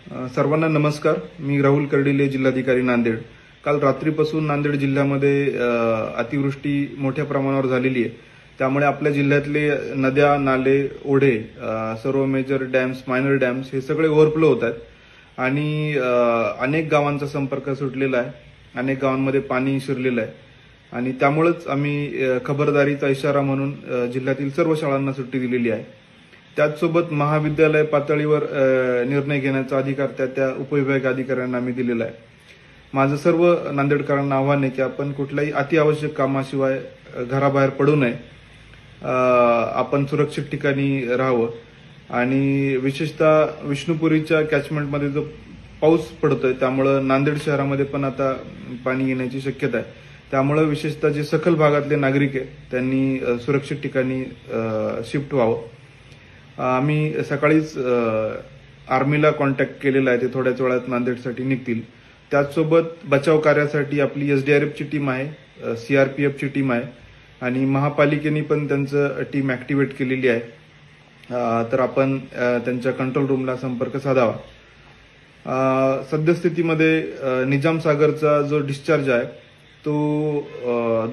सर्वांना नमस्कार. मी राहुल कर्डिले, जिल्हाधिकारी नांदेड. काल रात्रीपासून नांदेड जिल्ह्यामध्ये अतिवृष्टी मोठ्या प्रमाणावर झालेली आहे. त्यामुळे आपल्या जिल्ह्यातले नद्या, नाले, ओढे, सर्व मेजर डॅम्स, मायनर डॅम्स हे सगळे ओव्हरफ्लो होत आहेत आणि अनेक गावांचा संपर्क सुटलेला आहे. अनेक गावांमध्ये पाणी शिरलेलं आहे आणि त्यामुळेच आम्ही खबरदारीचा इशारा म्हणून जिल्ह्यातील सर्व शाळांना सुट्टी दिलेली आहे. त्याचसोबत महाविद्यालय पातळीवर निर्णय घेण्याचा अधिकार त्या उपविभागीय अधिकाऱ्यांना आम्ही दिलेला आहे. माझं सर्व नांदेडकरांना आव्हान आहे की आपण कुठल्याही अतिआवश्यक कामाशिवाय घराबाहेर पडू नये. आपण सुरक्षित ठिकाणी राहावं आणि विशेषतः विष्णुपुरीच्या कॅचमेंटमध्ये जो पाऊस पडतोय त्यामुळे नांदेड शहरामध्ये पण आता पाणी येण्याची शक्यता आहे. त्यामुळे विशेषतः जे सखल भागातले नागरिक आहेत त्यांनी सुरक्षित ठिकाणी शिफ्ट व्हावं. आम्ही सकाळीच आर्मीला कॉन्टॅक्ट केलेला आहे. ते थोड्याच वेळात नांदेडसाठी निघतील. त्याचसोबत बचाव कार्यासाठी आपली एसडीआरएफची टीम आहे, सीआरपीएफची टीम आहे आणि महापालिकेने पण त्यांचं टीम ऍक्टिव्हेट केलेली आहे. तर आपण त्यांच्या कंट्रोल रूमला संपर्क साधावा. सद्यस्थितीमध्ये निजाम सागरचा जो डिस्चार्ज आहे तो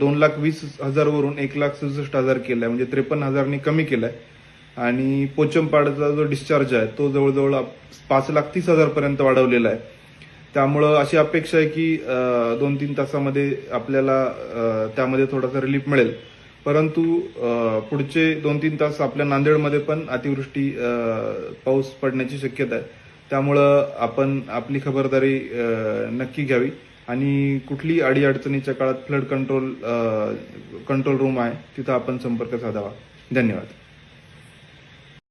2,20,000 वरून 1,67,000 केलाय, म्हणजे 53,000 कमी केलाय आणि पोचमपाडचा जो डिस्चार्ज आहे तो जवळजवळ 5,30,000 पर्यंत वाढवलेला आहे. त्यामुळं अशी अपेक्षा आहे की 2-3 तासामध्ये आपल्याला त्यामध्ये थोडासा रिलीफ मिळेल. परंतु पुढचे 2-3 तास आपल्या नांदेडमध्ये पण अतिवृष्टी पाऊस पडण्याची शक्यता आहे. त्यामुळं आपण आपली खबरदारी नक्की घ्यावी आणि कुठली अडीअडचणीच्या काळात फ्लड कंट्रोल रूम आहे तिथं आपण संपर्क साधावा. धन्यवाद.